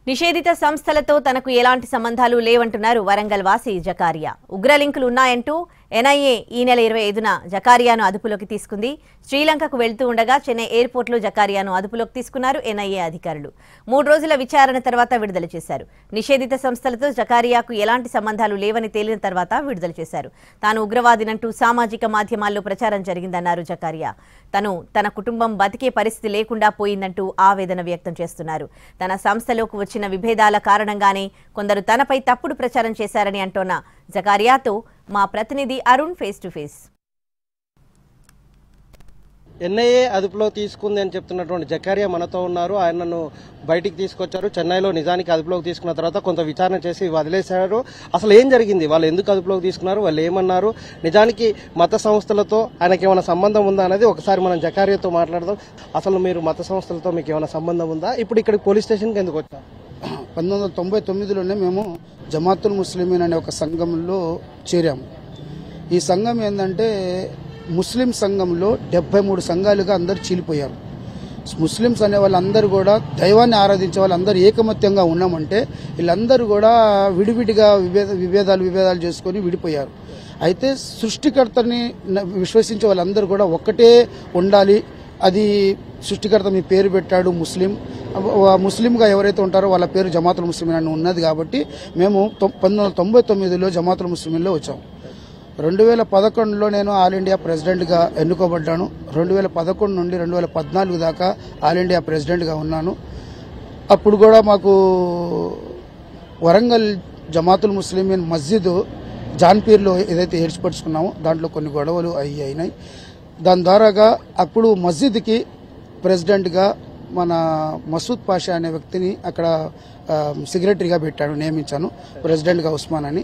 నిషేధిత సంస్థలతో తనకు ఎలాంటి సంబంధాలు లేవంటున్నారు వరంగల్ వాసి జకారియా. ఉగ్ర లింకులు ఉన్నాయంటూ ఎన్ఐఏ ఈ నెల 25న జకారియాను అదుపులోకి తీసుకుంది. శ్రీలంకకు వెళ్తూ ఉండగా చెన్నై ఎయిర్పోర్ట్లో జకారియాను అదుపులోకి తీసుకున్నారు ఎన్ఐఏ అధికారులు. 3 రోజుల విచారణ తర్వాత విడుదల చేశారు. నిషేధిత సంస్థలతో జకారియాకు ఎలాంటి సంబంధాలు లేవని తేలిన తర్వాత విడుదల చేశారు. తాను ఉగ్రవాదినంటూ సామాజిక మాధ్యమాల్లో ప్రచారం జరిగిందన్నారు జకారియా. తన కుటుంబం బతికే పరిస్థితి లేకుండా పోయిందంటూ ఆవేదన వ్యక్తం చేస్తున్నారు. తన సంస్థలోకి వచ్చిన విభేదాల కారణంగానే కొందరు తనపై తప్పుడు ప్రచారం చేశారని అంటోన్న జకారియాతో మా ప్రతినిధి Arun face to face. NIA అదుపులో తీసుకుంది అని చెప్తున్నటువంటి జకారియా మనతో ఉన్నారు. ఆయనను బయటికి తీసుకొచ్చారు. చెన్నైలో నిజానికి అదుపులోకి తీసుకున్న తర్వాత కొంత విచారణ చేసి వదిలేశారు. అసలు ఏం జరిగింది, వాళ్ళు ఎందుకు అదుపులోకి తీసుకున్నారు, వాళ్ళు ఏమన్నారు, నిజానికి మత సంస్థలతో ఆయనకి ఏమైనా సంబంధం ఉందా అనేది ఒకసారి మనం జకారియాతో మాట్లాడదాం. అసలు మీరు మత సంస్థలతో మీకు ఏమైనా సంబంధం ఉందా? ఇప్పుడు ఇక్కడ పోలీస్ స్టేషన్కి ఎందుకు వచ్చారు? 1999లోనే మేము జమాతుల్ ముస్లిమీన్ అనే ఒక సంఘంలో చేరాము. ఈ సంఘం ఏంటంటే ముస్లిం సంఘంలో 73 సంఘాలుగా అందరు చీలిపోయారు. ముస్లిమ్స్ అనే వాళ్ళందరూ కూడా దైవాన్ని ఆరాధించే వాళ్ళందరూ ఏకమత్యంగా ఉన్నామంటే వీళ్ళందరూ కూడా విడివిడిగా విభేదాలు చేసుకొని విడిపోయారు. అయితే సృష్టికర్తని విశ్వసించే వాళ్ళందరూ కూడా ఒక్కటే ఉండాలి. అది సృష్టికర్త మీ పేరు పెట్టాడు ముస్లింగా ఎవరైతే ఉంటారో వాళ్ళ పేరు జమాతుల్ ముస్లిమీన్ అని ఉన్నది. కాబట్టి మేము 1999లో జమాతుల్ ముస్లిమీన్లో వచ్చాము. 2011లో నేను ఆల్ ఇండియా ప్రెసిడెంట్గా ఎన్నుకోబడ్డాను. 2011 నుండి 2014 దాకా ఆల్ ఇండియా ప్రెసిడెంట్గా ఉన్నాను. అప్పుడు కూడా మాకు వరంగల్ జమాతుల్ ముస్లిమీన్ మస్జిద్ జాన్పీర్లో ఏదైతే ఏర్పరచుకున్నామో దాంట్లో కొన్ని గొడవలు అయినాయి. దాని ద్వారాగా అప్పుడు మస్జిద్కి ప్రెసిడెంట్గా మన మసూద్ పాషా అనే వ్యక్తిని అక్కడ సెక్రటరీగా పెట్టాను, నియమించాను ప్రెసిడెంట్గా ఉస్మాన్ అని.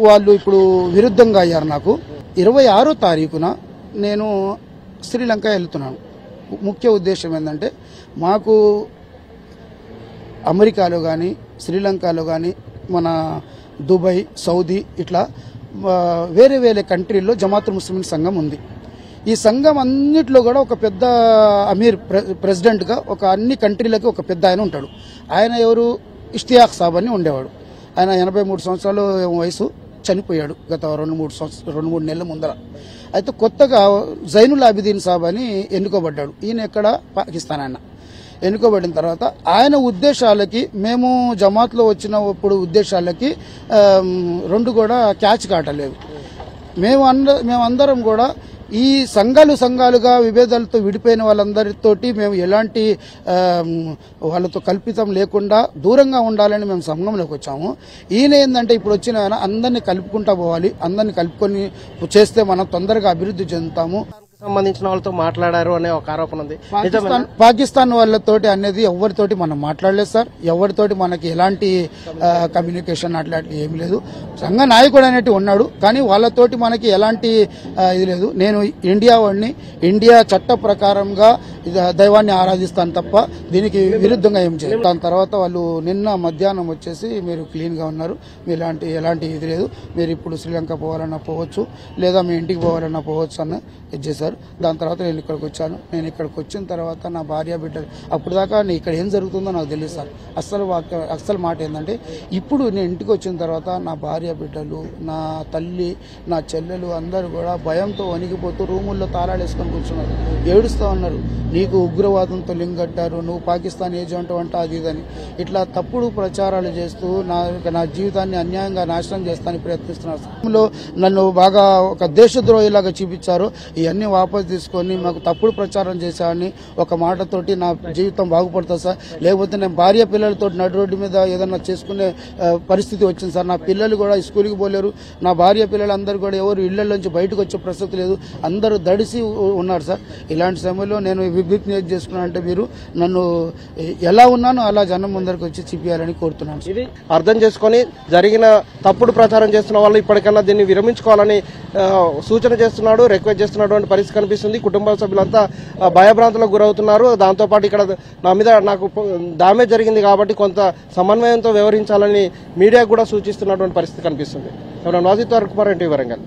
వాళ్ళు ఇప్పుడు విరుద్ధంగా అయ్యారు. నాకు 26వ తారీఖున నేను శ్రీలంక వెళ్తున్నాను. ముఖ్య ఉద్దేశం ఏంటంటే మాకు అమెరికాలో కానీ శ్రీలంకలో కానీ మన దుబాయ్ సౌదీ ఇట్లా వేరే కంట్రీల్లో జమాతుల్ ముస్లిమీన్ సంఘం ఉంది. ఈ సంఘం అన్నిట్లో కూడా ఒక పెద్ద అమీర్ ప్రెసిడెంట్గా ఒక అన్ని కంట్రీలకి ఒక పెద్ద ఆయన ఉంటాడు. ఆయన ఎవరు, ఇష్తియాక్ సాబ్ అని ఉండేవాడు. ఆయన 83 సంవత్సరాలు వయసు, చనిపోయాడు గత 2-3 నెలల ముందర. అయితే కొత్తగా జైనుల్ ఆబిదీన్ సాబ్ అని ఎన్నుకోబడ్డాడు. ఈయన ఎక్కడ, పాకిస్తాన్ ఆయన. ఎన్నుకోబడిన తర్వాత ఆయన ఉద్దేశాలకి మేము జమాత్లో వచ్చినప్పుడు ఉద్దేశాలకి రెండు కూడా క్యాచ్ కాటలేదు. మేమందరం కూడా ఈ సంఘాలుగా విభేదాలతో విడిపోయిన వాళ్ళందరితోటి మేము ఎలాంటి వాళ్ళతో కల్పితం లేకుండా దూరంగా ఉండాలని మేము సంఘంలోకి వచ్చాము. ఈయన ఏంటంటే ఇప్పుడు వచ్చిన ఆయన అందరినీ కలుపుకుంటా పోవాలి, అందరినీ కలుపుకొని చేస్తే మనం తొందరగా అభివృద్ధి చెందుతాము. సంబంధించిన వాళ్ళతో మాట్లాడారు అనే ఒక ఆరోపణ ఉంది. పాకిస్తాన్ వాళ్ళతోటి అనేది ఎవరితోటి మనం మాట్లాడలేదు సార్. ఎవరితోటి మనకి ఎలాంటి కమ్యూనికేషన్ అట్లా ఏమి లేదు. సంఘ నాయకుడు అనేటి ఉన్నాడు, కానీ వాళ్ళతోటి మనకి ఎలాంటి ఇది లేదు. నేను ఇండియా వాడిని, ఇండియా చట్ట ప్రకారంగా దైవాన్ని ఆరాధిస్తాను తప్ప దీనికి విరుద్ధంగా ఏం చేయలేదు. దాని తర్వాత వాళ్ళు నిన్న మధ్యాహ్నం వచ్చేసి మీరు క్లీన్గా ఉన్నారు, మీ ఎలాంటి ఇది లేదు, మీరు ఇప్పుడు శ్రీలంక పోవాలన్నా పోవచ్చు, లేదా మీ ఇంటికి పోవాలన్నా పోవచ్చు అన్న ఇది చేశారు. దాని తర్వాత నేను ఇక్కడికి వచ్చాను. నేను ఇక్కడికి వచ్చిన తర్వాత నా భార్య బిడ్డలు అప్పుడు దాకా ఇక్కడ ఏం జరుగుతుందో నాకు తెలియదు సార్. అస్సలు మాట ఏంటంటే ఇప్పుడు నేను ఇంటికి వచ్చిన తర్వాత నా భార్య బిడ్డలు, నా తల్లి, నా చెల్లెలు అందరూ కూడా భయంతో వణిగిపోతూ రూముల్లో తాళాలు వేసుకొని కూర్చున్నారు, ఏడుస్తూ ఉన్నారు. నీకు ఉగ్రవాదంతో లింక్ కట్టారు, నువ్వు పాకిస్తాన్ ఏజెంట్ అంట అది ఇదని ఇట్లా తప్పుడు ప్రచారాలు చేస్తూ నా జీవితాన్ని అన్యాయంగా నాశనం చేస్తానని ప్రయత్నిస్తున్నారు. నన్ను బాగా ఒక దేశద్రోహిలాగా చూపించారు. ఇవన్నీ వాపసు తీసుకొని మాకు తప్పుడు ప్రచారం చేశామని ఒక మాటతోటి నా జీవితం బాగుపడుతుంది సార్. లేకపోతే నేను భార్య పిల్లలతో నడు రోడ్డు మీద ఏదన్నా చేసుకునే పరిస్థితి వచ్చింది సార్. నా పిల్లలు కూడా స్కూల్కి పోలేరు. నా భార్య పిల్లలందరూ కూడా ఎవరు ఇళ్లలోంచి బయటకు వచ్చే ప్రసక్తి లేదు, అందరూ దడిసి ఉన్నారు సార్. ఇలాంటి సమయంలో నేను విజ్ఞప్తి చేసుకున్నానంటే మీరు నన్ను ఎలా ఉన్నానో అలా జనం ముందరికి వచ్చి చూపించాలని కోరుతున్నాను. ఇది అర్థం చేసుకొని జరిగిన తప్పుడు ప్రచారం చేస్తున్న వాళ్ళు ఇప్పటికన్నా దీన్ని విరమించుకోవాలని సూచన చేస్తున్నాడు, రిక్వెస్ట్ చేస్తున్నటువంటి పరిస్థితి కనిపిస్తుంది. కుటుంబ సభ్యులంతా భయభ్రాంతులకు గురవుతున్నారు. దాంతోపాటు ఇక్కడ నా మీద నాకు డామేజ్ జరిగింది కాబట్టి కొంత సమన్వయంతో వ్యవహరించాలని మీడియా కూడా సూచిస్తున్నటువంటి పరిస్థితి కనిపిస్తుంది. వాజిద్ కుమార్, ఎన్టీవీ వరంగల్.